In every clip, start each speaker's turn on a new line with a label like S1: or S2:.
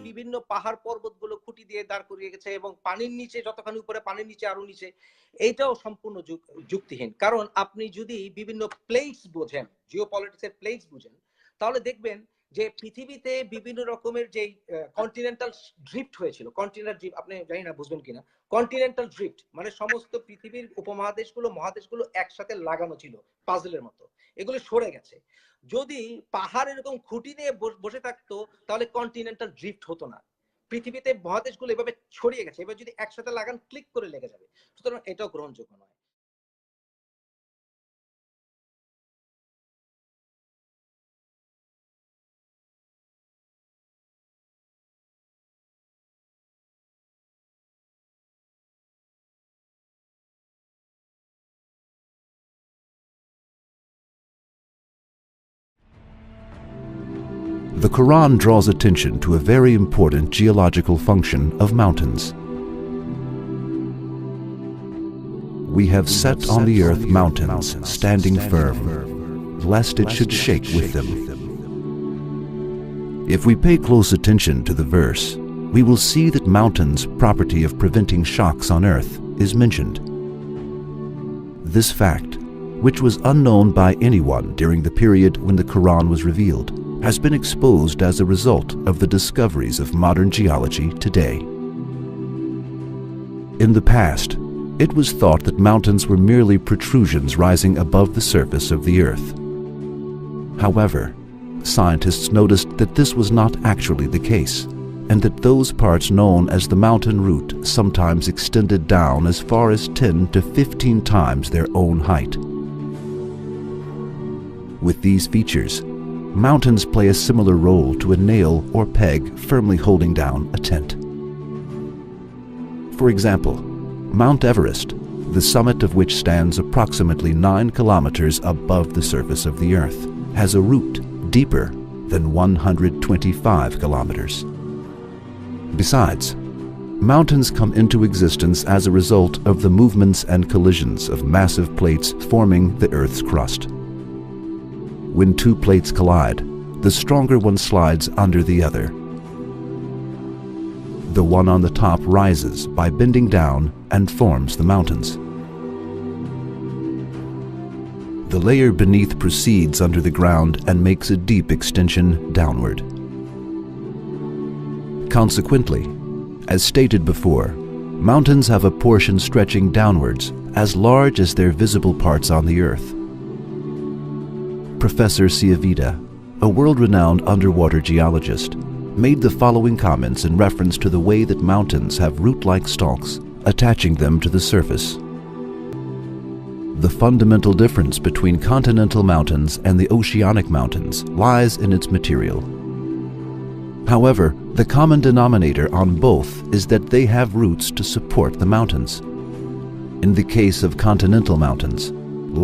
S1: বিভিন্ন পাহাড় পর্বতগুলো খুঁটি দিয়ে দাঁড় করিয়ে গেছে এবং পানির নিচে যতখানি উপরে পানির নিচে আরো নিচে, এইটাও সম্পূর্ণ যুক্তিহীন। কারণ আপনি যদি বিভিন্ন প্লেস বোঝেন, জিওপলিটিক্সের প্লেস বুঝেন, তাহলে দেখবেন যে পৃথিবীতে বিভিন্ন রকমের যে কন্টিনেন্টাল ড্রিফট হয়েছিল, কন্টিনেন্টাল ড্রিফট আপনি জানি না বুঝবেন কিনা, কন্টিনেন্টাল ড্রিফট মানে সমস্ত পৃথিবীর উপমহাদেশগুলো মহাদেশগুলো একসাথে লাগানো ছিল পাজলের মতো, এগুলো সরে গেছে। যদি পাহাড় এরকম খুঁটি নিয়ে বসে থাকতো তাহলে কন্টিনেন্টাল ড্রিফট হতো না। পৃথিবীতে মহাদেশগুলো এভাবে ছড়িয়ে গেছে, এবার যদি একসাথে লাগান ক্লিক করে লেগে যাবে, সুতরাং এটাও গ্রহণযোগ্য নয়।
S2: The Quran draws attention to a very important geological function of mountains. We have set on the earth mountains, standing firm, lest it should shake with them. If we pay close attention to the verse, we will see that mountains' property of preventing shocks on earth is mentioned. This fact, which was unknown by anyone during the period when the Quran was revealed, has been exposed as a result of the discoveries of modern geology today. In the past, it was thought that mountains were merely protrusions rising above the surface of the earth. However, scientists noticed that this was not actually the case, and that those parts known as the mountain root sometimes extended down as far as 10 to 15 times their own height. With these features, mountains play a similar role to a nail or peg firmly holding down a tent. For example, Mount Everest, the summit of which stands approximately 9 kilometers above the surface of the earth, has a root deeper than 125 kilometers. Besides, mountains come into existence as a result of the movements and collisions of massive plates forming the Earth's crust. When two plates collide, the stronger one slides under the other. The one on the top rises by bending down and forms the mountains. The layer beneath proceeds under the ground and makes a deep extension downward. Consequently, as stated before, mountains have a portion stretching downwards as large as their visible parts on the earth. Professor Ciavita, a world-renowned underwater geologist, made the following comments in reference to the way that mountains have root-like stalks attaching them to the surface. The fundamental difference between continental mountains and the oceanic mountains lies in its material. However, the common denominator on both is that they have roots to support the mountains. In the case of continental mountains,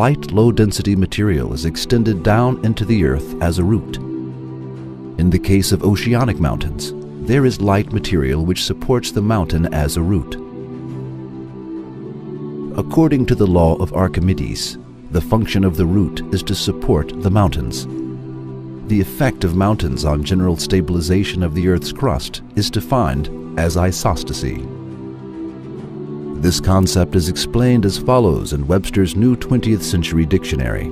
S2: light low-density material is extended down into the earth as a root. In the case of oceanic mountains, there is light material which supports the mountain as a root. According to the law of Archimedes, the function of the root is to support the mountains. The effect of mountains on general stabilization of the Earth's crust is defined as isostasy. This concept is explained as follows in Webster's New 20th Century Dictionary.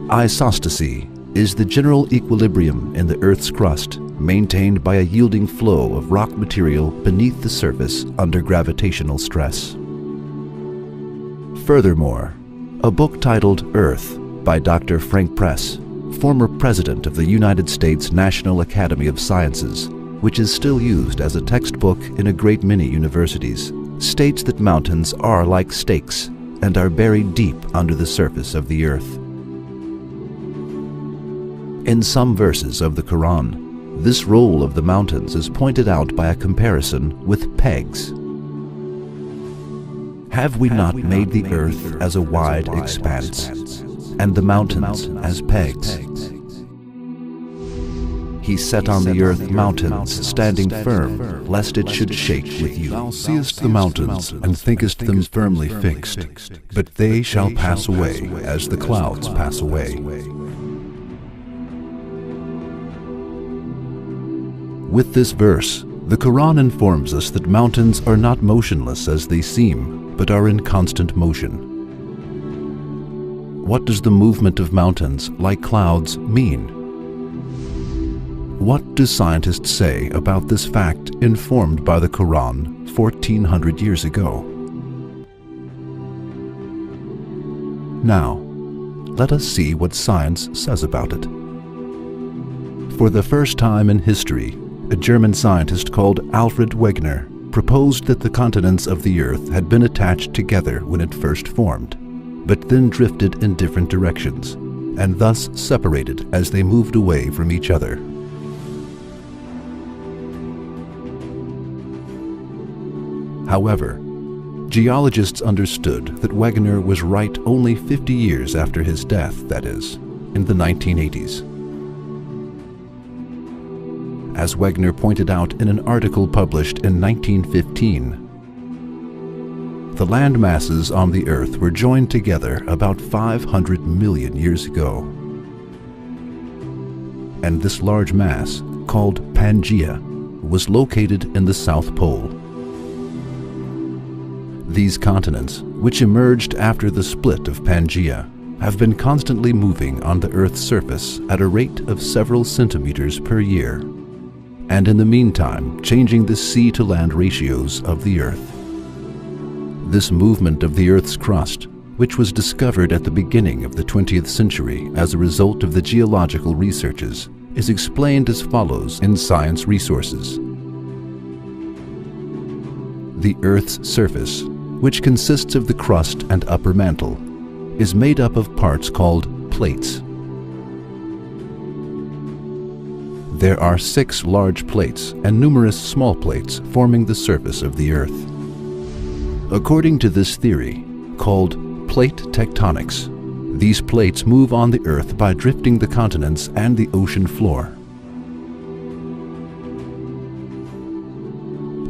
S2: Isostasy is the general equilibrium in the Earth's crust maintained by a yielding flow of rock material beneath the surface under gravitational stress. Furthermore, a book titled Earth by Dr. Frank Press, former president of the United States National Academy of Sciences, which is still used as a textbook in a great many universities, states that mountains are like stakes and are buried deep under the surface of the earth. In some verses of the Quran, this role of the mountains is pointed out by a comparison with pegs. Have we not made the earth as a wide expanse, and the mountains as pegs? He set on the earth mountains, standing firm, lest it should shake with you.
S3: Thou seest the mountains, and thinkest them firmly fixed, but they shall pass away as the clouds pass away.
S2: With this verse, the Quran informs us that mountains are not motionless as they seem, but are in constant motion. What does the movement of mountains, like clouds, mean? What do scientists say about this fact informed by the Quran 1400 years ago? Now, let us see what science says about it. For the first time in history, a German scientist called Alfred Wegener proposed that the continents of the Earth had been attached together when it first formed, but then drifted in different directions, and thus separated as they moved away from each other. However, geologists understood that Wegener was right only 50 years after his death, that is, in the 1980s. As Wegener pointed out in an article published in 1915, the land masses on the Earth were joined together about 500 million years ago. And this large mass, called Pangaea, was located in the South Pole. These continents, which emerged after the split of Pangaea, have been constantly moving on the Earth's surface at a rate of several centimeters per year, and in the meantime changing the sea-to-land ratios of the Earth. This movement of the Earth's crust, which was discovered at the beginning of the 20th century as a result of the geological researches, is explained as follows in Science Resources. The Earth's surface, which consists of the crust and upper mantle, is made up of parts called plates. There are 6 large plates and numerous small plates forming the surface of the Earth. According to this theory, called plate tectonics, these plates move on the Earth by drifting the continents and the ocean floor.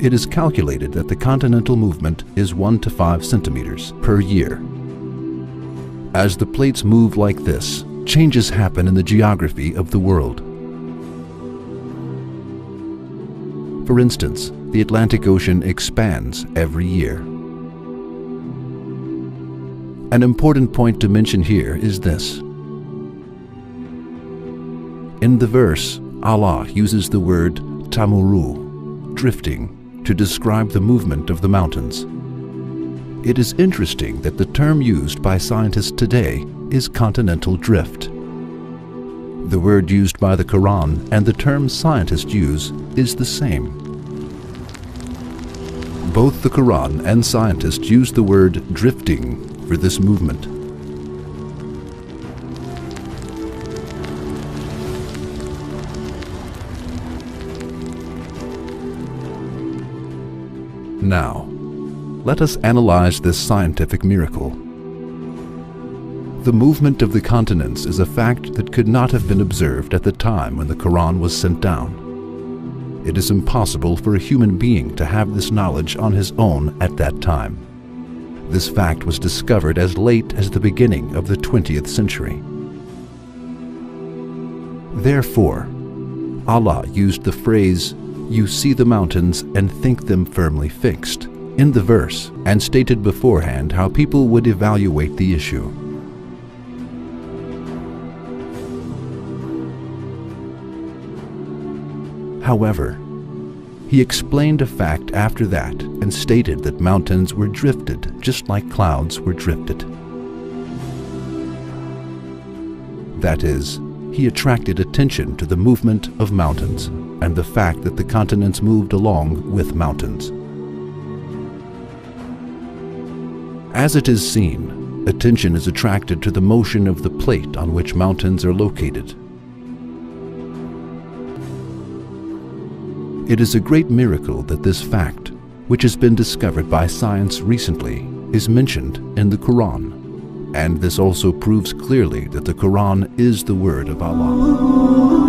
S2: It is calculated that the continental movement is 1 to 5 centimeters per year. As the plates move like this, changes happen in the geography of the world. For instance, the Atlantic Ocean expands every year. An important point to mention here is this. In the verse, Allah uses the word tamuru, drifting, to describe the movement of the mountains. It is interesting that the term used by scientists today is continental drift. The word used by the Quran and the term scientists use is the same. Both the Quran and scientists use the word drifting for this movement. Now, let us analyze this scientific miracle. The movement of the continents is a fact that could not have been observed at the time when the Quran was sent down. It is impossible for a human being to have this knowledge on his own at that time. This fact was discovered as late as the beginning of the 20th century. Therefore, Allah used the phrase, "You see the mountains and think them firmly fixed," in the verse, and stated beforehand how people would evaluate the issue. However, he explained a fact after that and stated that mountains were drifted just like clouds were drifted. That is, he attracted attention to the movement of mountains and the fact that the continents moved along with mountains. As it is seen, attention is attracted to the motion of the plate on which mountains are located. It is a great miracle that this fact, which has been discovered by science recently, is mentioned in the Quran, and this also proves clearly that the Quran is the word of Allah.